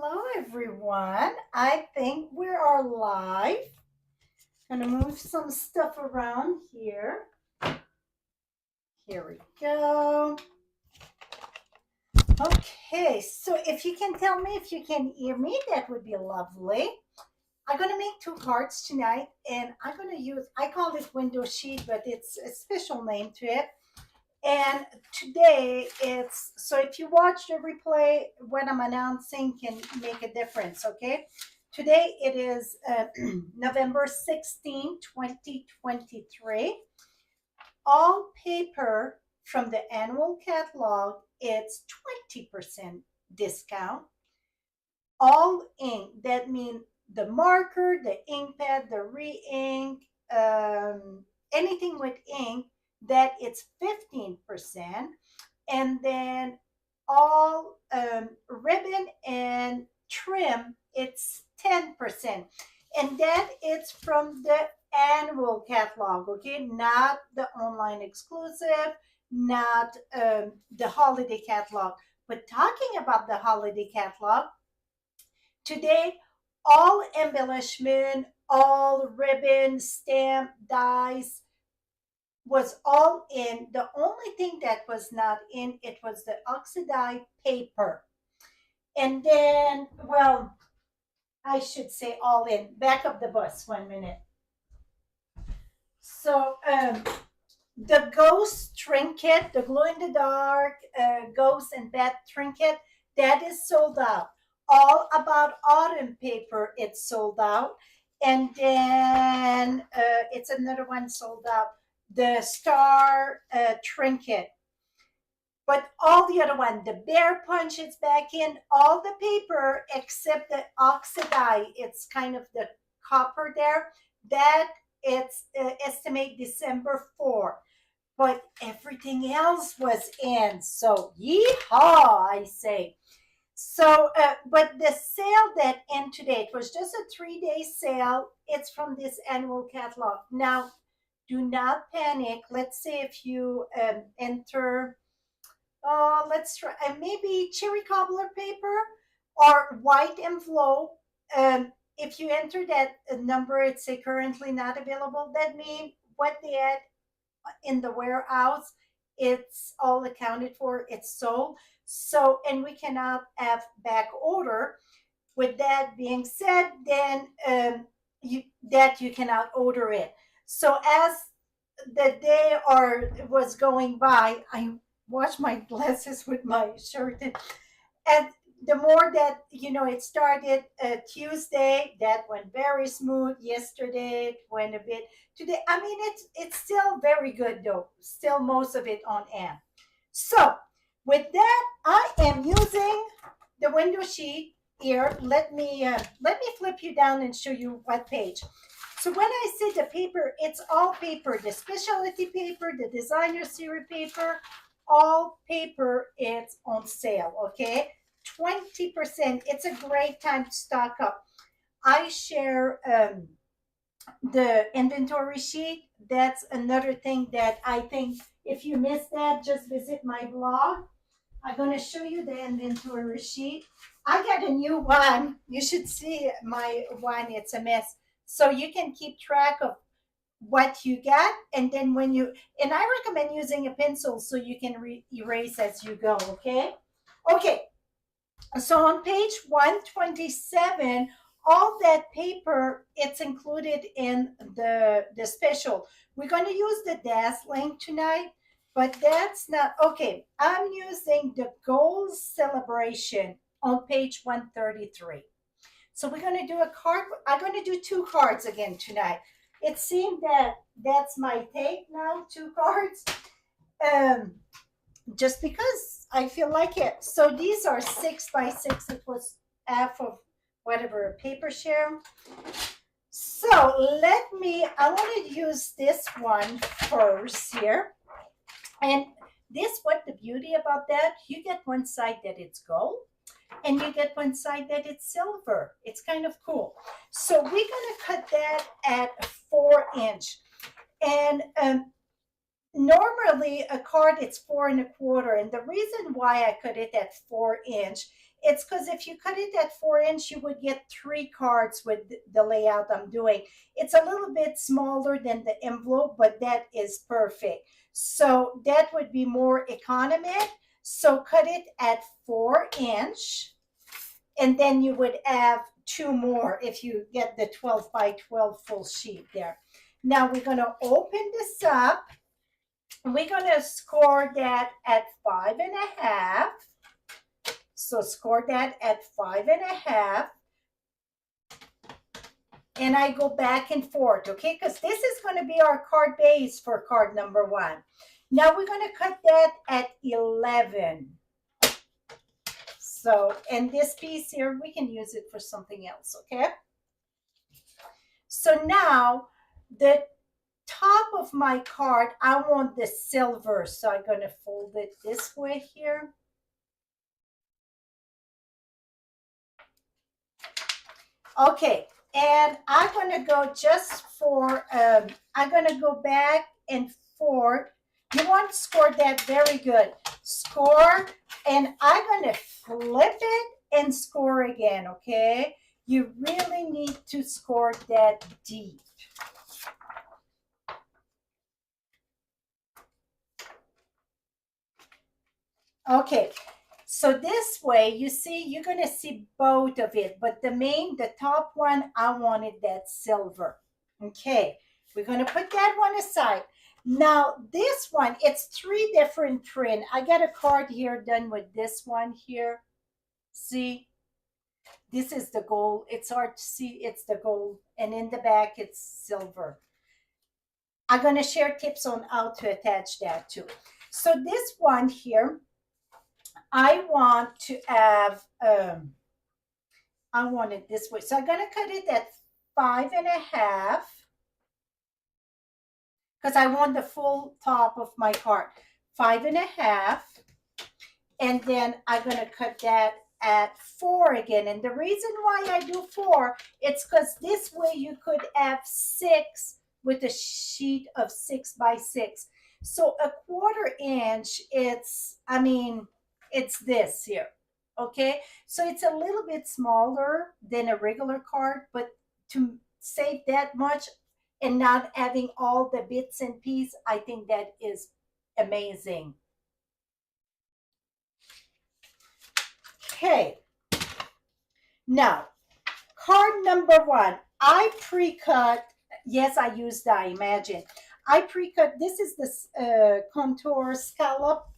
Hello, everyone. I think we are live. Gonna move some stuff around here. Here we go. Okay, so if you can tell me if you can hear me, that would be lovely. I'm gonna make two cards tonight, and I'm gonna use, I call it window sheet, but it's a special name to it. And today it's, so if you watch the replay, what I'm announcing can make a difference, okay? Today it is November 16, 2023. All paper from the annual catalog, it's 20% discount. All ink, that means the marker, the ink pad, the re-ink, anything with ink, that it's 15%. And then all ribbon and trim, it's 10%. And that it's from the annual catalog, okay? Not the online exclusive, not the holiday catalog. But talking about the holiday catalog, today, all embellishment, all ribbon, stamp, dies was all in. The only thing that was not in, it was the oxidized paper. And then, well, I should say all in. Back of the bus, 1 minute. So, the ghost trinket, the glow in the dark ghost and bat trinket, that is sold out. All about autumn paper, it's sold out. And then it's another one sold out, the star trinket. But all the other one, the bear punch, it's back in. All the paper except the oxidized, it's kind of the copper there, that it's estimate December 4. But everything else was in. So yeehaw, I say. So, but the sale that ended today, it was just a 3-day sale. It's from this annual catalog. Now, do not panic. Let's say if you enter, let's try maybe cherry cobbler paper or white envelope. If you enter that number, it's say currently not available. That means what they had in the warehouse, it's all accounted for, it's sold. So, and we cannot have back order. With that being said, then you cannot order it. So as the day or was going by, I washed my glasses with my shirt, and the more that it started Tuesday, that went very smooth. Yesterday it went a bit. Today, I mean, it's still very good though. Still most of it on amp. So with that, I am using the window sheet here. Let me flip you down and show you what page. So when I say the paper, it's all paper. The specialty paper, the designer series paper, all paper, it's on sale. Okay. 20%. It's a great time to stock up. I share the inventory sheet. That's another thing that I think if you missed that, just visit my blog. I'm going to show you the inventory sheet. I got a new one. You should see my one. It's a mess. So you can keep track of what you got, and then and I recommend using a pencil so you can erase as you go. Okay. So on page 127, all that paper, it's included in the special. We're going to use the dazzling tonight, but that's not okay. I'm using the gold celebration on page 133. So we're going to do a card. I'm going to do two cards again tonight. It seemed that that's my take now, two cards. Just because I feel like it. So these are 6 by 6. It was half of whatever paper share. So I want to use this one first here. And what the beauty about that, you get one side that it's gold and you get one side that it's silver. It's kind of cool. So we're going to cut that at 4-inch. And normally a card it's 4 1/4, and the reason why I cut it at 4-inch It's because if you cut it at 4 inch, you would get 3 cards with the layout I'm doing. It's a little bit smaller than the envelope, but that is perfect. So that would be more economic. So cut it at 4 inch, and then you would have 2 more if you get the 12 by 12 full sheet there. Now we're going to open this up. We're going to score that at 5.5. So score that at 5.5. And I go back and forth, okay? Because this is going to be our card base for card number 1. Now we're going to cut that at 11. So, and this piece here, we can use it for something else, okay? So now the top of my card, I want the silver. So I'm going to fold it this way here. Okay, and I'm going to go just for, I'm going to go back and forth. You want to score that very good. Score, and I'm going to flip it and score again, okay? You really need to score that deep. Okay, so this way, you see, you're going to see both of it, but the top one, I wanted that silver. Okay, we're going to put that one aside. Now, this one, it's 3 different print. I got a card here done with this one here. See, this is the gold. It's hard to see. It's the gold. And in the back, it's silver. I'm going to share tips on how to attach that too. So this one here, I want to have, I want it this way. So I'm going to cut it at 5.5. Because I want the full top of my card. 5.5. And then I'm going to cut that at 4 again. And the reason why I do 4, it's because this way you could have 6 with a sheet of 6 by 6. So a 1/4 inch, it's, I mean, it's this here. Okay. So it's a little bit smaller than a regular card, but to save that much, and not having all the bits and pieces, I think that is amazing. Okay. Now, card number 1, I pre-cut. Yes, I used that, imagine. I pre-cut, this is this contour scallop.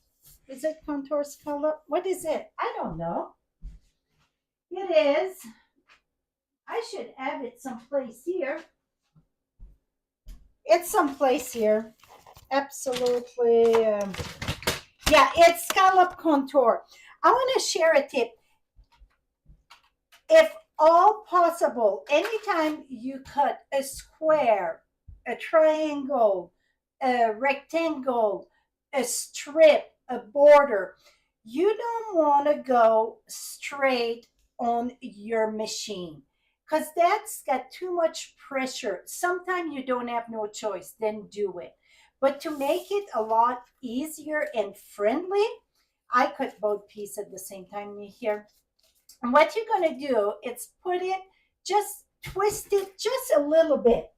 Is it contour scallop? What is it? I don't know. It is. I should have it someplace here. It's someplace here. Absolutely. Yeah, it's scallop contour. I want to share a tip. If all possible, anytime you cut a square, a triangle, a rectangle, a strip, a border, you don't want to go straight on your machine, because that's got too much pressure. Sometimes you don't have no choice, then do it. But to make it a lot easier and friendly, I cut both pieces at the same time here. And what you're going to do is put it, just twist it just a little bit.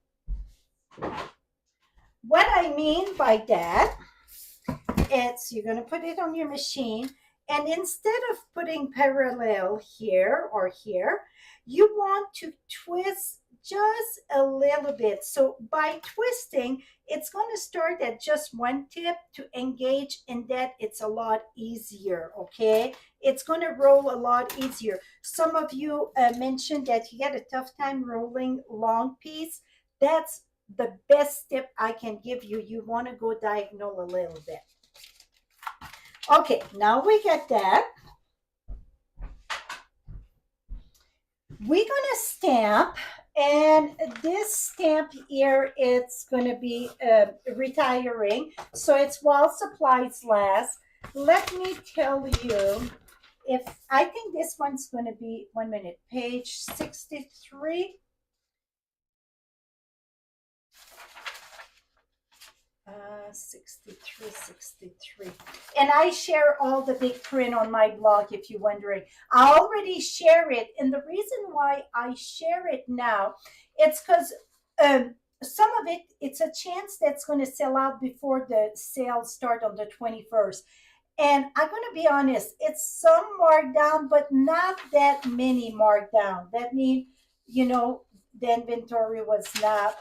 What I mean by that, it's you're going to put it on your machine, and instead of putting parallel here or here, you want to twist just a little bit. So by twisting, it's going to start at just one tip to engage, and that it's a lot easier, okay? It's going to roll a lot easier. Some of you mentioned that you get a tough time rolling long piece. That's the best tip I can give you. You want to go diagonal a little bit. Okay, now we get that. We're going to stamp, and this stamp here, it's going to be retiring. So it's while supplies last. Let me tell you, if I think this one's going to be, 1 minute, page 63. 63, 63. And I share all the big print on my blog if you're wondering. I already share it. And the reason why I share it now, it's because some of it, it's a chance that's going to sell out before the sales start on the 21st. And I'm going to be honest, it's some markdown, but not that many markdown. That means, the inventory was not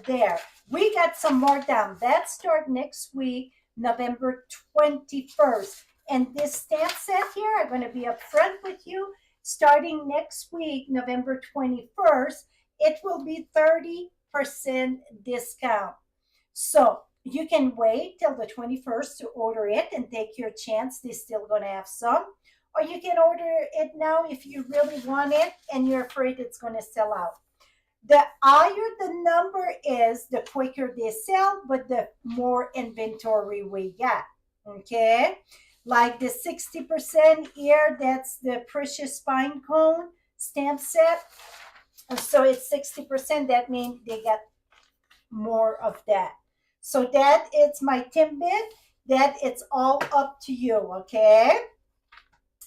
there. We got some markdown. That start next week, November 21st. And this stamp set here, I'm going to be upfront with you. Starting next week, November 21st, it will be 30% discount. So you can wait till the 21st to order it and take your chance. They're still going to have some. Or you can order it now if you really want it and you're afraid it's going to sell out. The higher the number is, the quicker they sell, but the more inventory we get. Okay? Like the 60% here, that's the Precious Pine Cone stamp set. So it's 60%. That means they get more of that. So that is my Timbit. That it's all up to you, okay?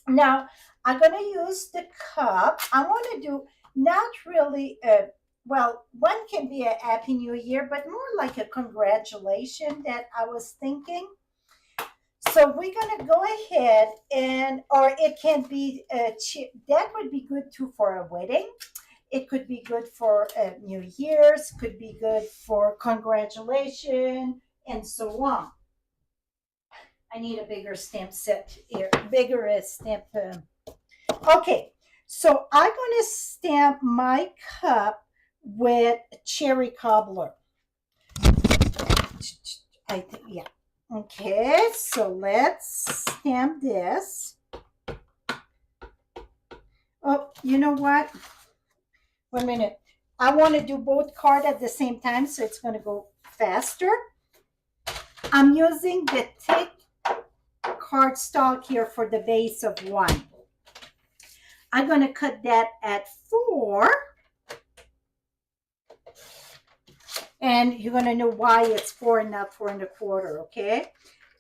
Now, I'm going to use the cup. I want to do not really, one can be a Happy New Year, but more like a congratulation that I was thinking. So we're going to go ahead or it can be, that would be good too for a wedding. It could be good for New Year's, could be good for congratulations, and so on. I need a bigger stamp set here, bigger stamp. Okay, so I'm going to stamp my cup with cherry cobbler. I think, yeah. Okay, so let's stamp this. Oh, you know what? 1 minute. I want to do both cards at the same time, so it's going to go faster. I'm using the thick cardstock here for the base of 1. I'm going to cut that at 4. And you're going to know why it's 4 and not 4 1/4, okay?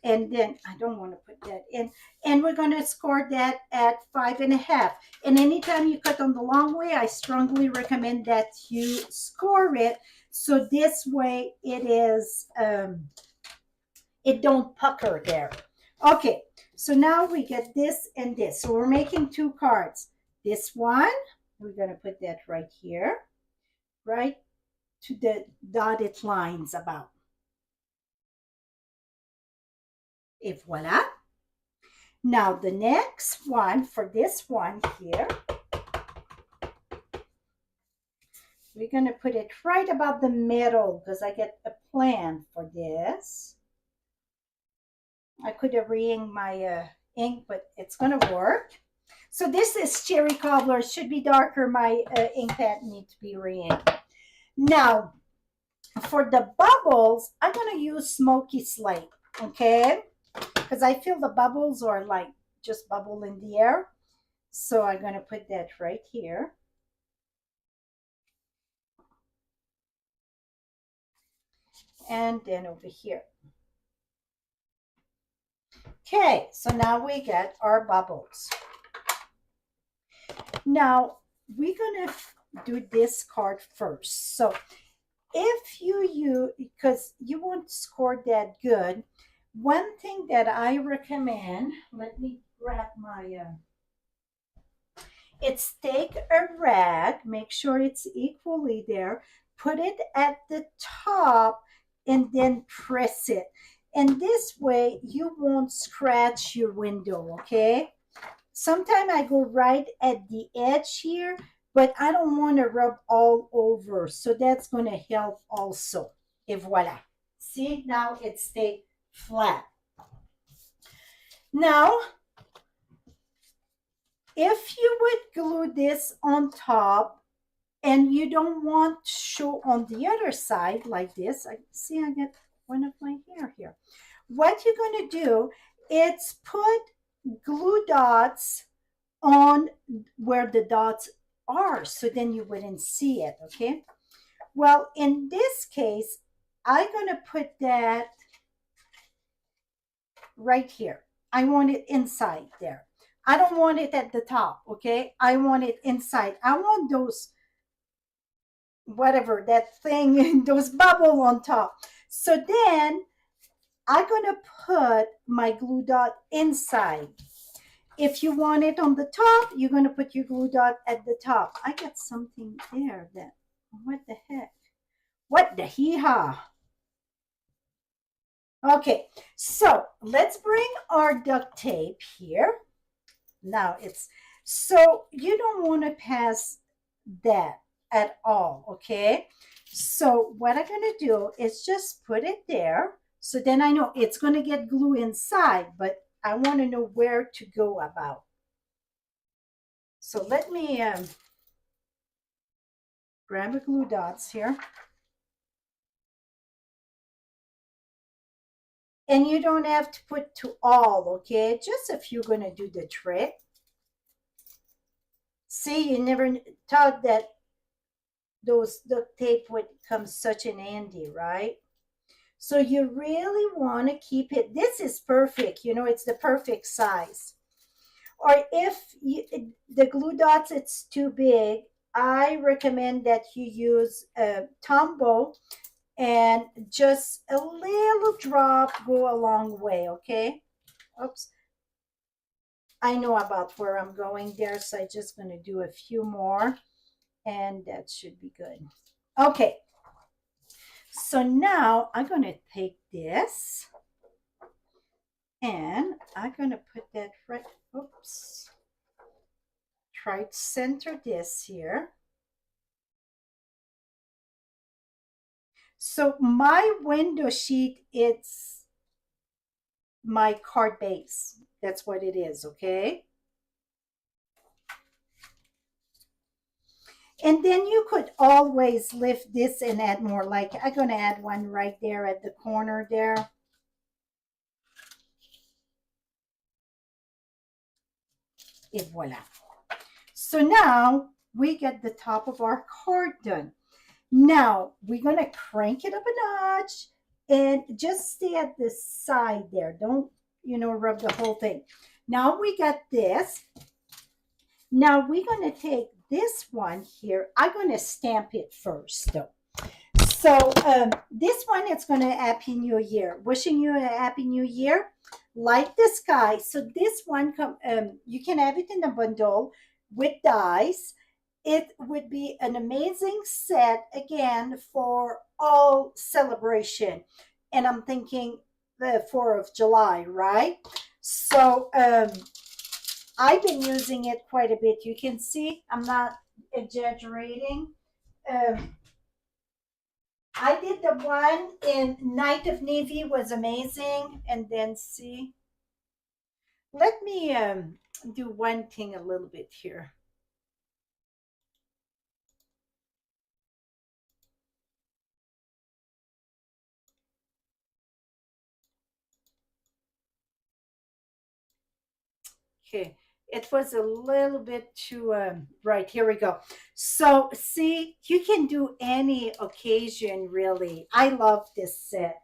And then I don't want to put that in. And we're going to score that at 5 1/2. And anytime you cut on the long way, I strongly recommend that you score it. So this way it is, it don't pucker there. Okay, so now we get this and this. So we're making 2 cards. This one, we're going to put that right here, right to the dotted lines about. Et voila. Now the next one, for this one here, we're going to put it right about the middle because I get a plan for this. I could have re-inked my ink, but it's going to work. So this is cherry cobbler. It should be darker. My ink pad needs to be re-inked. Now, for the bubbles, I'm going to use smoky slate, okay? Because I feel the bubbles are like just bubble in the air. So I'm going to put that right here. And then over here. Okay, so now we get our bubbles. Now, we're going to do this card first. So if because you won't score that good, one thing that I recommend, let me grab my, it's take a rag, make sure it's equally there, put it at the top, and then press it. And this way, you won't scratch your window, okay? Sometimes I go right at the edge here, but I don't want to rub all over. So that's going to help also. Et voila. See, now it stayed flat. Now, if you would glue this on top and you don't want to show on the other side like this, I see I get one of my hair here. What you're going to do is put glue dots on where the dots are, so then you wouldn't see it, okay? Well, in this case, I'm going to put that right here. I want it inside there. I don't want it at the top, okay? I want it inside. I want those, whatever, that thing, those bubble on top. So then I'm gonna put my glue dot inside. If you want it on the top, you're gonna put your glue dot at the top. I got something there that, what the heck? What the hee-haw? Okay, so let's bring our duct tape here. Now it's, so you don't want to pass that at all, okay? So what I'm going to do is just put it there. So then I know it's going to get glue inside, but I want to know where to go about. So let me grab the glue dots here. And you don't have to put to all, okay? Just a few going to do the trick. See, you never thought that those duct tape would come such an handy, right? So you really want to keep it. This is perfect. You know, it's the perfect size. Or if the glue dots, it's too big, I recommend that you use a Tombow and just a little drop go a long way, okay? Oops. I know about where I'm going there, so I'm just going to do a few more, and that should be good. Okay, so now I'm going to take this and I'm going to put that right, oops, try to center this here. So my window sheet, it's my card base. That's what it is, okay? And then you could always lift this and add more. Like I'm going to add one right there at the corner there. Et voila. So now we get the top of our card done. Now we're going to crank it up a notch and just stay at the side there. Don't, rub the whole thing. Now we got this. Now we're going to take this one here. I'm going to stamp it first though. So this one, it's going to Happy New Year. Wishing you a Happy New Year. Like the sky. So this one, you can have it in a bundle with dies. It would be an amazing set again for all celebration. And I'm thinking the 4th of July, right? So I've been using it quite a bit. You can see I'm not exaggerating. I did the one in Night of Navy, was amazing. And then see, let me do one thing a little bit here. Okay, it was a little bit too right. Here we go. So see, you can do any occasion really. I love this set.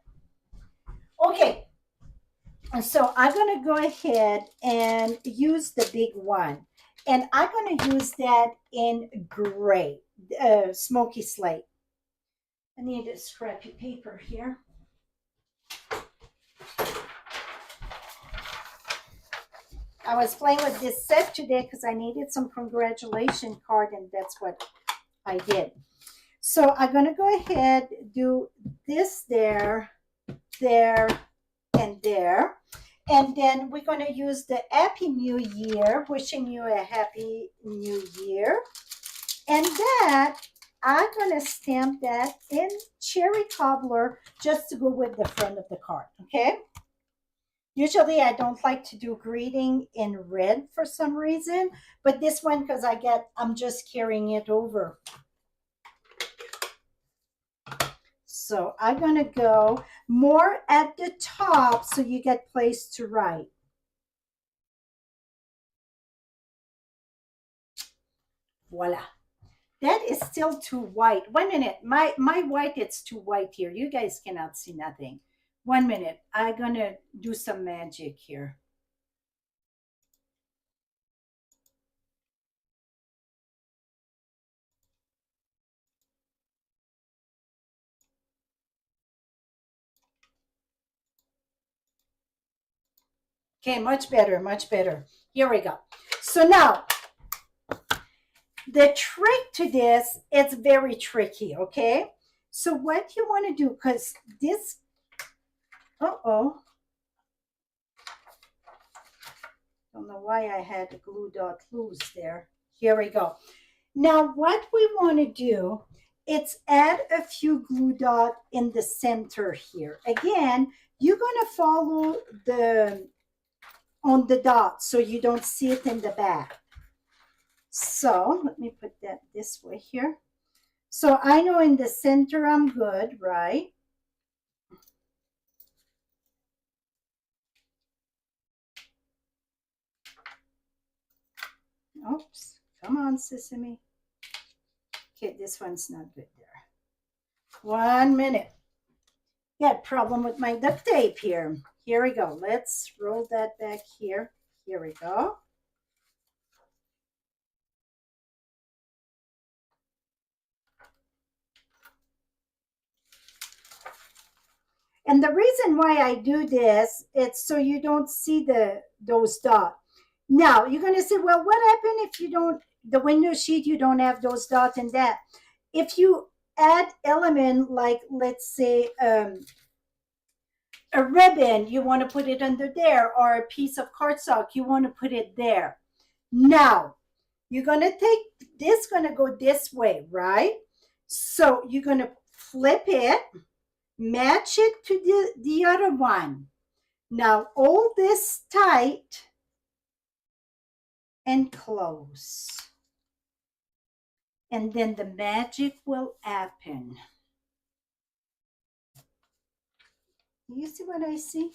Okay, so I'm gonna go ahead and use the big one, and I'm gonna use that in gray, smoky slate. I need a scrappy paper here. I was playing with this set today because I needed some congratulation card, and that's what I did. So I'm going to go ahead, do this there, there, and there. And then we're going to use the Happy New Year, wishing you a Happy New Year. And that, I'm going to stamp that in cherry cobbler just to go with the front of the card, okay? Usually I don't like to do greeting in red for some reason, but this one, because I'm just carrying it over. So I'm going to go more at the top so you get place to write. Voila. That is still too white. 1 minute. My white, it's too white here. You guys cannot see nothing. 1 minute. I'm gonna do some magic here. Okay, much better, much better. Here we go. So now the trick to this, it's very tricky, okay? So what you want to do, because this, uh-oh, don't know why I had a glue dot loose there. Here we go. Now what we want to do, it's add a few glue dot in the center here. Again, you're going to follow the on the dot so you don't see it in the back. So let me put that this way here. So I know in the center I'm good, right? Oops, come on, Sesame. Okay, this one's not good there. 1 minute. Got problem with my duct tape here. Here we go. Let's roll that back here. Here we go. And the reason why I do this, it's so you don't see those dots. Now, you're going to say, well, what happened if you don't, the window sheet, you don't have those dots in that? If you add element like, let's say, a ribbon, you want to put it under there, or a piece of cardstock, you want to put it there. Now, you're going to take this, going to go this way, right? So you're going to flip it, match it to the other one. Now, hold this tight and close. And then the magic will happen. Do you see what I see?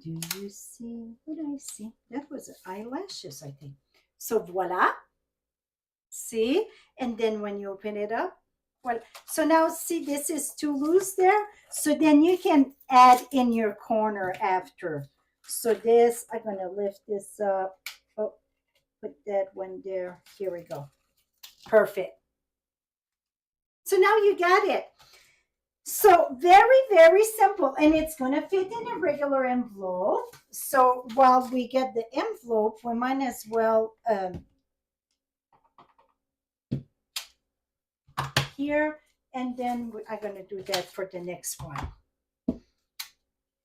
Do you see what I see? That was eyelashes, I think. So voila. See? And then when you open it up, well, so now see, this is too loose there. So then you can add in your corner after. So this, I'm going to lift this up. Oh, put that one there. Here we go. Perfect. So now you got it. So very, very simple. And it's going to fit in a regular envelope. So while we get the envelope, we might as well here. And then I'm going to do that for the next one.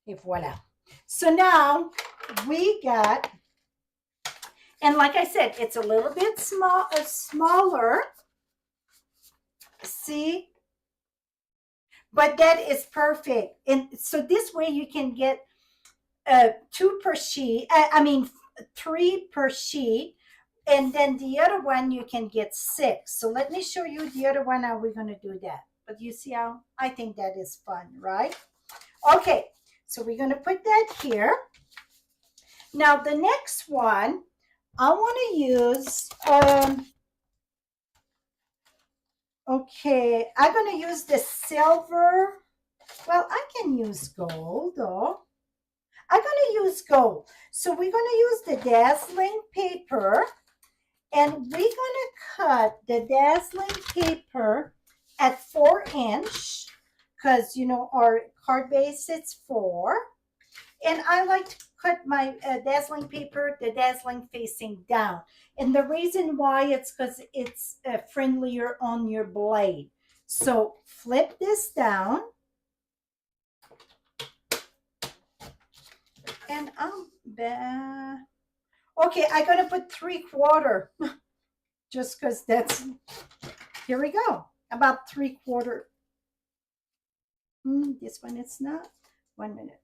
And voila. So now we got, and like I said, it's a little bit smaller. See? But that is perfect. And so this way you can get 2 per sheet. I mean, 3 per sheet. And then the other one, you can get 6. So let me show you the other one, how we're going to do that. But you see how I think that is fun, right? Okay, so we're going to put that here. Now the next one, I want to use, okay, I'm going to use the silver. Well, I can use gold though. I'm going to use gold. So we're going to use the dazzling paper, and we're going to cut the dazzling paper at 4" because, you know, our card base is 4. And I like to cut my dazzling paper, the dazzling facing down. And the reason why, it's because it's friendlier on your blade. So flip this down. And I'm back. Okay, I'm going to put 3/4 just because that's, here we go. About 3/4. This one it's not. 1 minute.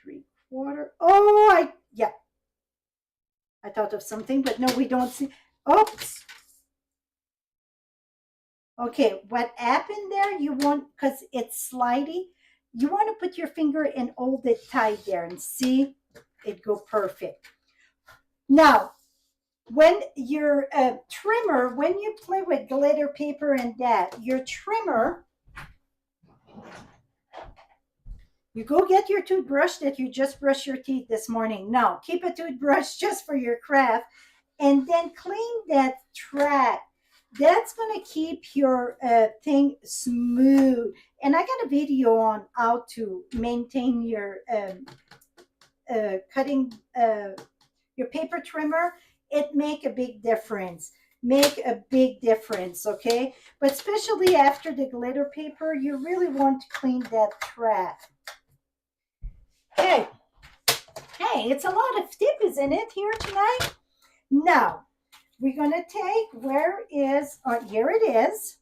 3/4. Oh, yeah. I thought of something, but no, we don't see. Oops. Okay, what happened there? You want, because it's slidey, you want to put your finger and hold it tight there and see it go perfect. Now, when your trimmer, when you play with glitter paper and that, your trimmer You go get your toothbrush that you just brushed your teeth this morning. No, keep a toothbrush just for your craft, and then clean that track. That's going to keep your thing smooth. And I got a video on how to maintain your cutting your paper trimmer. It make a big difference. Make a big difference, okay? But especially after the glitter paper, you really want to clean that track. Okay. Hey, it's a lot of tip, isn't it, here tonight? Now, we're going to take, where is, here it is.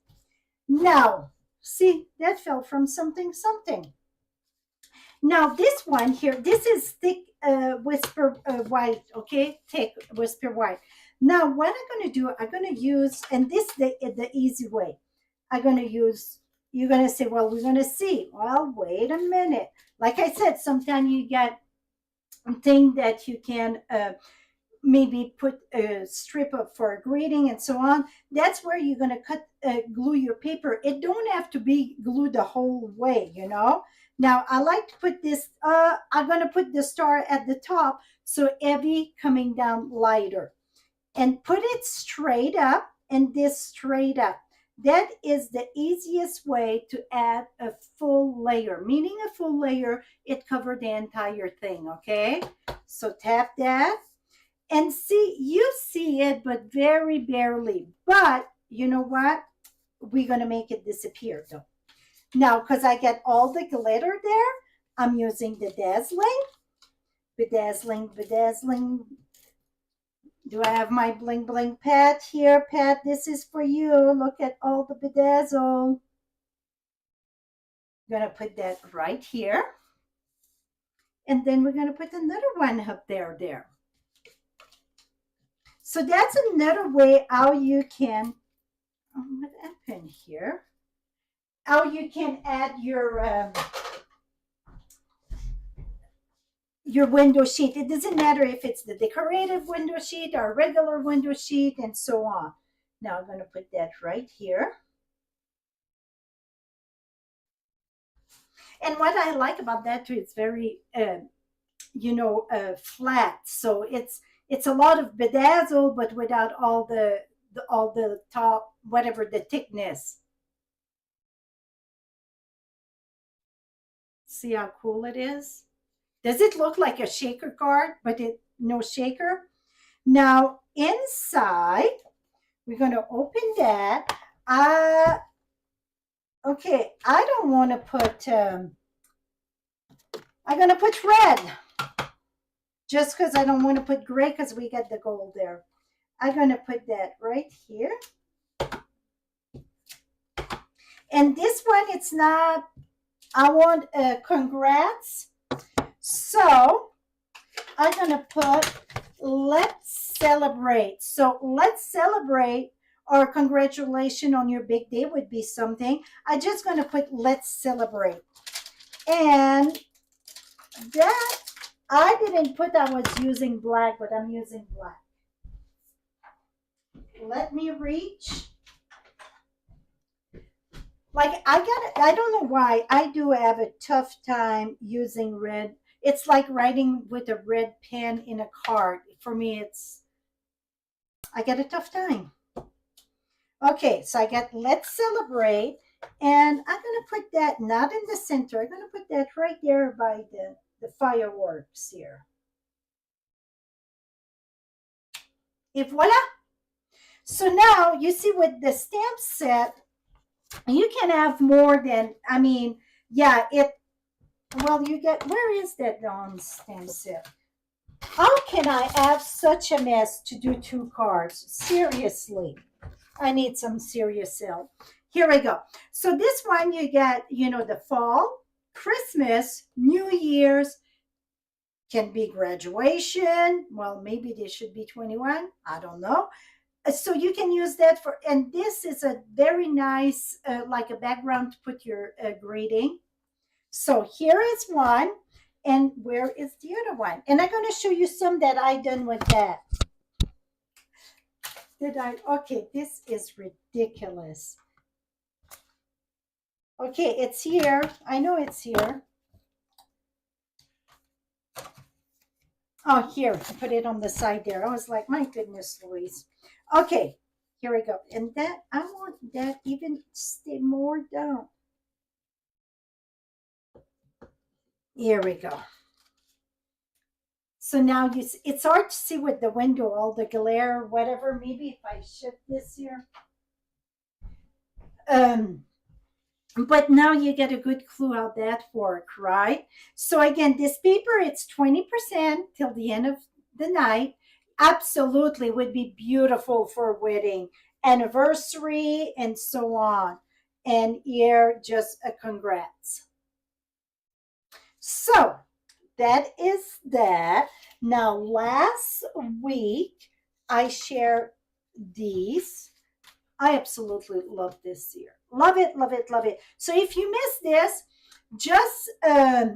Now, see, that fell from something, something. Now, this one here, this is thick whisper white, okay? Thick whisper white. Now, what I'm going to do, I'm going to use, and this the easy way. I'm going to use, you're going to say, well, we're going to see. Well, wait a minute. Like I said, sometimes you get thing that you can maybe put a strip up for a greeting and so on. That's where you're going to cut glue your paper. It don't have to be glued the whole way, you know. Now I like to put this I'm going to put the star at the top, so heavy coming down lighter, and put it straight up, and this straight up. That is the easiest way to add a full layer, meaning a full layer, it covered the entire thing, okay? So tap that, and see, you see it, but very barely. But you know what? We're going to make it disappear though. Now, because I get all the glitter there, I'm using the dazzling, bedazzling, bedazzling. Do I have my bling bling Pat here? Pat, this is for you. Look at all the bedazzle. I'm going to put that right here. And then we're going to put another one up there. So that's another way how you can, what happened here? How you can add your window sheet. It doesn't matter if it's the decorative window sheet or regular window sheet and so on. Now I'm going to put that right here. And what I like about that too, it's very, flat. So it's a lot of bedazzle, but without all the top, whatever the thickness. See how cool it is? Does it look like a shaker card, but it no shaker? Now inside, we're going to open that. Okay, I don't want to put, I'm going to put red. Just because I don't want to put gray because we get the gold there. I'm going to put that right here. And this one, it's not, I want congrats. So I'm going to put let's celebrate. So let's celebrate, or congratulations on your big day would be something. I'm just going to put let's celebrate. And that, I didn't put I was using black, but I'm using black. Let me reach. Like I don't know why, I do have a tough time using red. It's like writing with a red pen in a card. For me, I get a tough time. Okay, so I got let's celebrate, and I'm going to put that not in the center. I'm going to put that right there by the fireworks here. Et voila. So now you see with the stamp set, you can have more than, I mean, yeah, well, you get, where is that stamp set? How can I have such a mess to do 2 cards? Seriously, I need some serious help. Here we go. So this one you get, the fall, Christmas, New Year's, can be graduation. Well, maybe they should be 21. I don't know. So you can use that for, and this is a very nice, like a background to put your greeting. So here is one, and where is the other one? And I'm going to show you some that I done with that. Okay, this is ridiculous. Okay, it's here. I know it's here. Oh, here, I put it on the side there. I was like, my goodness, Louise. Okay, here we go. And that, I want that even stay more down. Here we go. So now it's hard to see with the window, all the glare, whatever. Maybe if I shift this here. Um, but now you get a good clue how that works, right? So again, this paper, it's 20% till the end of the night. Absolutely would be beautiful for wedding, anniversary, and so on. And here, just a congrats. So that is that. Now, last week, I shared these. I absolutely love this year. Love it, love it, love it. So if you missed this, just uh,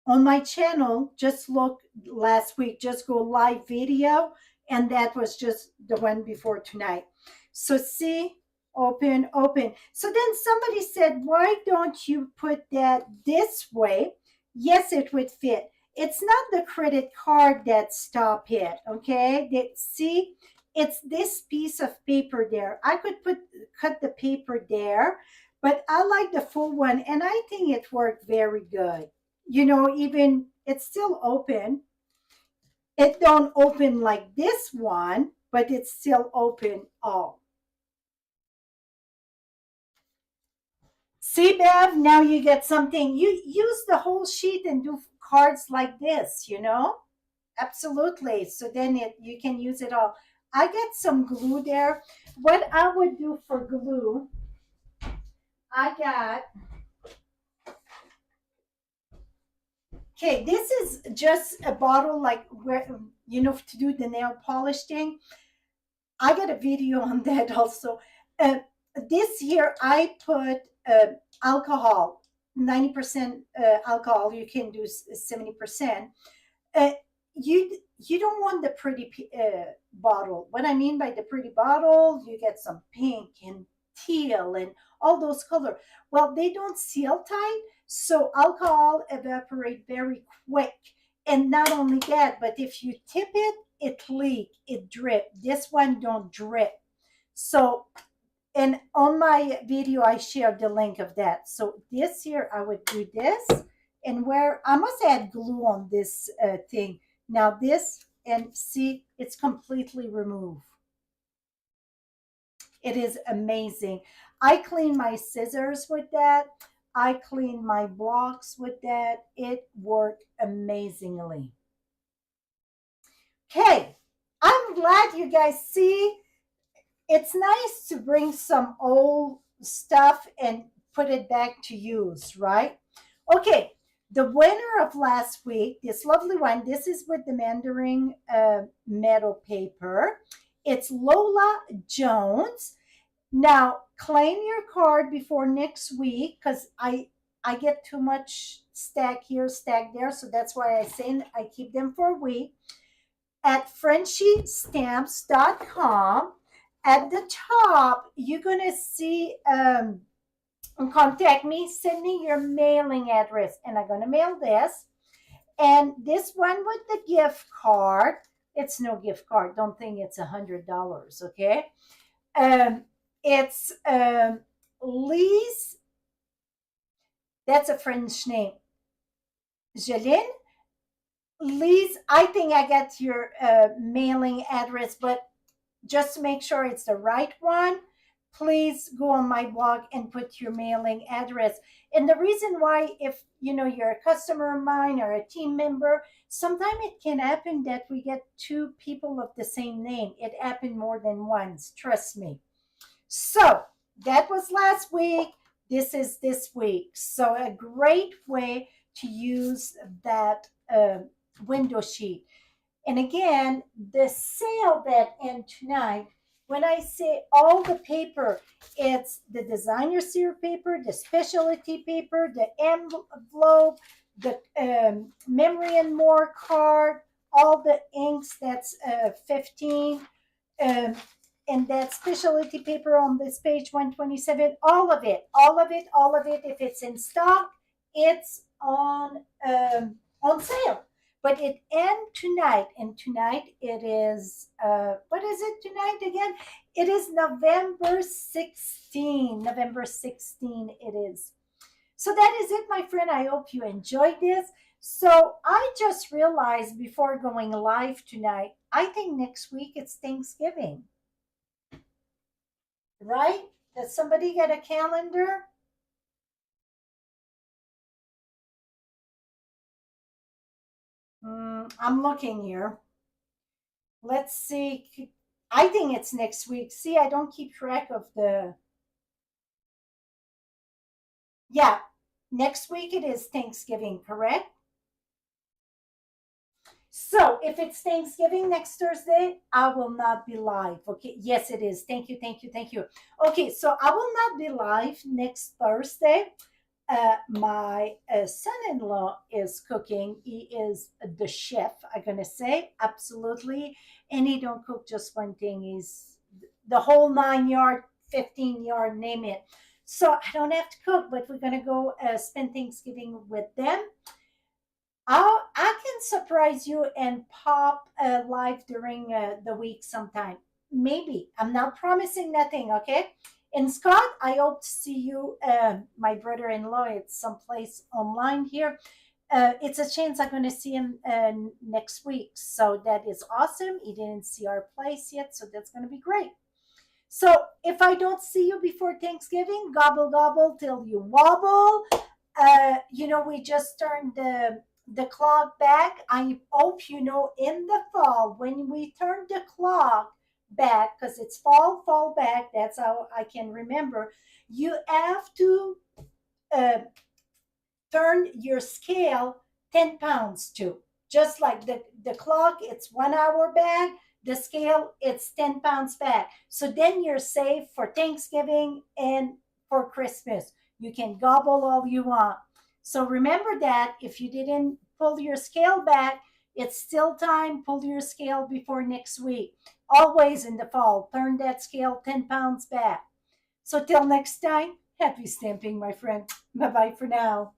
on my channel, just look last week, just go live video, and that was just the one before tonight. So see, open, open. So then somebody said, why don't you put that this way? Yes, it would fit. It's not the credit card that stop it, okay? See, it's this piece of paper there. I could cut the paper there, but I like the full one, and I think it worked very good. Even it's still open. It don't open like this one, but it's still open all. See, Bev, now you get something. You use the whole sheet and do cards like this. Absolutely. So then you can use it all. I get some glue there. What I would do for glue, I got, okay, this is just a bottle like to do the nail polish thing. I got a video on that also. Uh, this year I put alcohol, 90% alcohol. You can do 70%. Uh, you don't want the pretty bottle. What I mean by the pretty bottle, you get some pink and teal and all those colors. Well, they don't seal tight, so alcohol evaporate very quick. And not only that, but if you tip it, it leak, it drip. This one don't drip. So, and on my video, I shared the link of that. So this year I would do this, and where I must add glue on this thing. Now this, and see, it's completely removed. It is amazing. I clean my scissors with that. I clean my blocks with that. It worked amazingly. Okay, I'm glad you guys see. It's nice to bring some old stuff and put it back to use, right? Okay, the winner of last week, this lovely one, this is with the Mandarin metal paper. It's Lola Jones. Now, claim your card before next week because I get too much stack here, stack there. So that's why I keep them for a week at frenchiestamps.com. At the top, you're going to see contact me, send me your mailing address, and I'm going to mail this. And this one with the gift card, it's no gift card. Don't think it's $100, okay? It's Lise, that's a French name. Jeline, Lise, I think I got your mailing address, but just to make sure it's the right one, please go on my blog and put your mailing address. And the reason why, if you're a customer of mine or a team member, sometimes it can happen that we get two people of the same name. It happened more than once, trust me. So that was last week. This is this week. So a great way to use that window sheet. And again, the sale that end tonight, when I say all the paper, it's the designer series paper, the specialty paper, the envelope, the memory and more card, all the inks, that's 15. Um, and that specialty paper on this page 127, all of it, all of it, all of it. If it's in stock, it's on on sale. But it ends tonight, and tonight it is what is it tonight again? It is November 16. November 16 it is. So that is it, my friend. I hope you enjoyed this. So I just realized before going live tonight, I think next week it's Thanksgiving, right? Does somebody get a calendar? I'm looking here. Let's see. I think it's next week. See, I don't keep track of the. Yeah, next week it is Thanksgiving, correct? So if it's Thanksgiving next Thursday, I will not be live. Okay. Yes, it is. Thank you. Thank you. Thank you. Okay. So I will not be live next Thursday. My son-in-law is cooking. He is the chef. I'm gonna say absolutely, and he don't cook just one thing. He's the whole 9 yard, 15 yard, name it. So I don't have to cook, but we're gonna go spend Thanksgiving with them. I can surprise you and pop live during the week sometime. Maybe. I'm not promising nothing, okay? And Scott, I hope to see you, my brother in law, at someplace online here. It's a chance I'm going to see him next week. So that is awesome. He didn't see our place yet, so that's going to be great. So if I don't see you before Thanksgiving, gobble gobble till you wobble. We just turned the clock back. I hope in the fall when we turn the clock back, because it's fall back. That's how I can remember. You have to uh, turn your scale 10 pounds to. Just like the clock, it's 1 hour back. The scale, it's 10 pounds back. So then you're safe for Thanksgiving and for Christmas. You can gobble all you want. So remember that if you didn't pull your scale back, it's still time. Pull your scale before next week. Always in the fall, turn that scale 10 pounds back. So till next time, happy stamping, my friend. Bye bye for now.